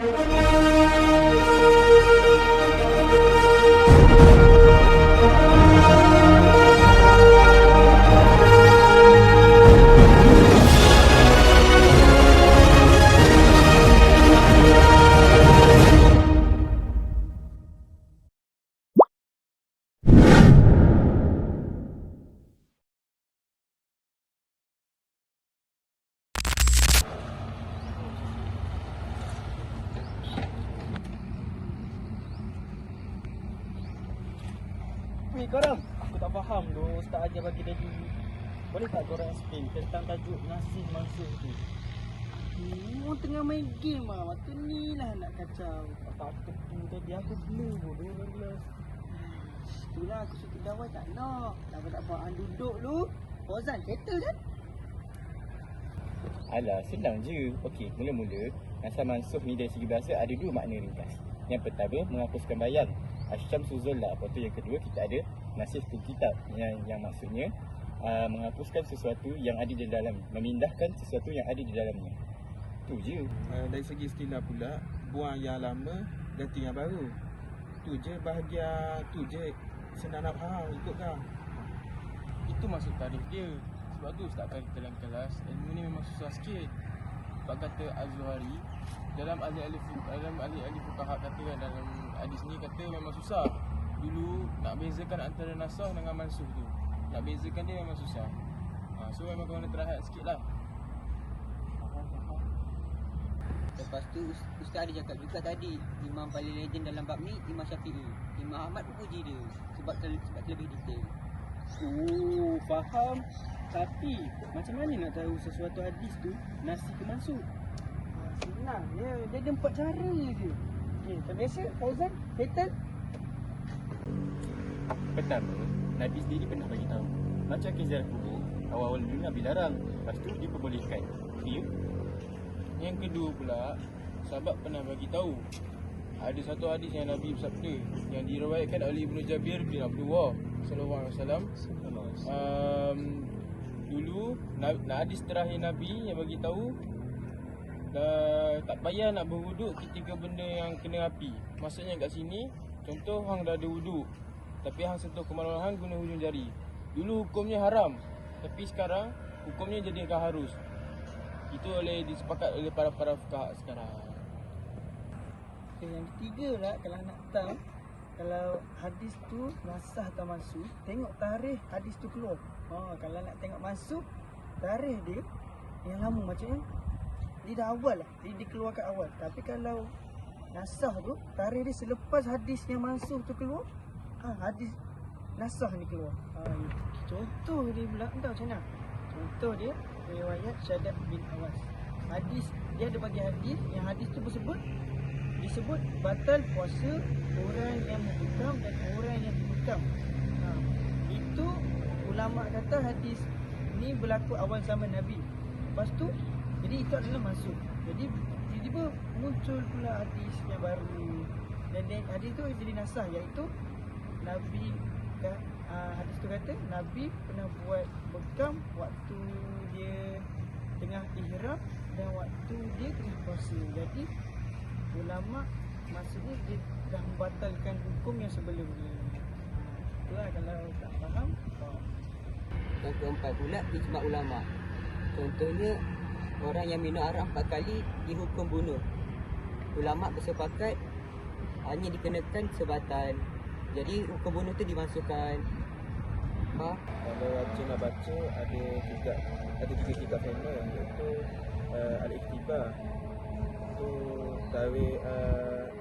Weh korang, aku tak faham tu Ustaz ajar bagi tadi. Boleh tak korang explain tentang tajuk nasih mansur tu? Orang tengah main game lah. Waktu ni lah nak kacau. Tak tu tadi aku blur bodoh 12. Itulah aku suka gawai tak nak. Tak apa duduk lu. Fauzan settle kan? Alah, senang je. Okey, mula-mula nasah mansuh ni dari segi bahasa ada dua makna ringkas. Yang pertama, menghapuskan bayang. Asyamsu Zolla. Lepas tu yang kedua, kita ada nasih tu kitab. Yang maksudnya menghapuskan sesuatu yang ada di dalam, memindahkan sesuatu yang ada di dalamnya. Tu je. Dari segi istilah pula, buang yang lama, ganti yang baru. Tu je bahagian, tu je senang nak faham, ikut kau. Itu maksud tarikh dia. Sebab tu Ustaz kata dalam kelas, ilmu ni memang susah sikit. Sebab kata Az-Zuhari, dalam ahli-ahli fuqaha kata kan, dalam hadis ni kata memang susah. Dulu nak bezakan antara nasah dengan mansuh tu, nak bezakan dia memang susah. So memang kau kena terahat sikit lah. Lepas tu Ustaz ada cakap juga tadi, imam paling legend dalam bab ni Imam Syafi'i. Imam Ahmad pun puji dia sebab lebih detail. Oh, faham. Tapi macam mana nak tahu sesuatu hadis tu nasih ke mansukh? Senang je, dia ada 4 cara je. Okey, terbiasa Fauzan, settle? Pertama, Nabi sendiri pernah bagi tahu. Macam ziarah kubur, awal-awal dulu Nabi larang. Lepas tu diperbolehkan. Clear? Yang kedua pula, sahabat pernah bagi tahu. Ada satu hadis yang Nabi bersabda yang diriwayatkan oleh Ibnu Jabir bin Abdullah sallallahu alaihi wasallam. Dulu hadis terakhir Nabi yang bagi tahu tak payah nak berwuduk ketika benda yang kena api. Maksudnya kat sini, contoh hang dah ada wuduk tapi hang sentuh kemaluan hang guna hujung jari. Dulu hukumnya haram, tapi sekarang hukumnya jadikan harus. Itu disepakat oleh para fuqaha sekarang. Okay, yang ketiga lah, kalau nak tahu kalau hadis tu nasah atau mansukh, tengok tarikh hadis tu keluar. Kalau nak tengok mansukh, tarikh dia yang lama, macamnya dia dah awal lah, dia dikeluarkan awal. Tapi kalau nasah tu, tarikh dia selepas hadis yang mansukh tu keluar, hadis nasah ni keluar. Contoh dia pula, entah macam mana. Contoh dia riwayat Syaddad bin Awas. Hadis dia ada bagi hadis, yang hadis tu disebut batal puasa orang yang membekam dan orang yang dibekam. Itu ulama kata hadis ni berlaku awal zaman Nabi. Lepas tu jadi itu adalah mansukh. Jadi tiba-tiba muncul pula hadis yang baru, dan hadis tu jadi nasah, iaitu Nabi hadis tu kata Nabi pernah buat bekam waktu dia tengah ihram dan waktu dia tengah puasa. Jadi ulama maksudnya dia dah membatalkan hukum yang sebelum ni. Itulah kalau tak faham. Yang keempat pula ijma' ulama. Contohnya orang yang minum arak 4 kali dihukum bunuh. Ulama bersepakat hanya dikenakan sebatal. Jadi hukum bunuh tu dimasukkan. Kalau rajin nak baca, ada 3 kitab final, iaitu Al-Iktibar, tu Tarikh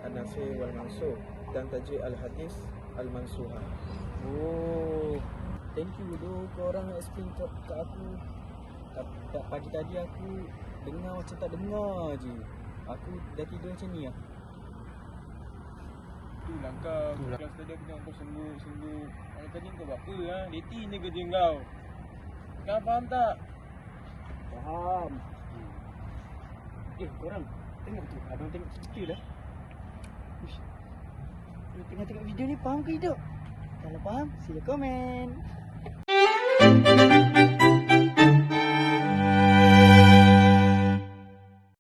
An-Nasih wal Mansukh, dan Tajwid Al-Hadis Al-Mansuhah. Oh, thank you tu korang explain kat aku. Pagi tadi aku dengar macam tak dengar je. Aku dah tidur macam ni lah. Itulah kau. Kelas tadi aku tengok kau sengguk. Kalau tadi kau buat apa lah? Dating je kerja kau. Kau faham tak? Faham. Korang tengok tu, abang tengok cerita dah. Uish, dia tengah tengok video ni, faham ke tidak? Kalau faham, sila komen.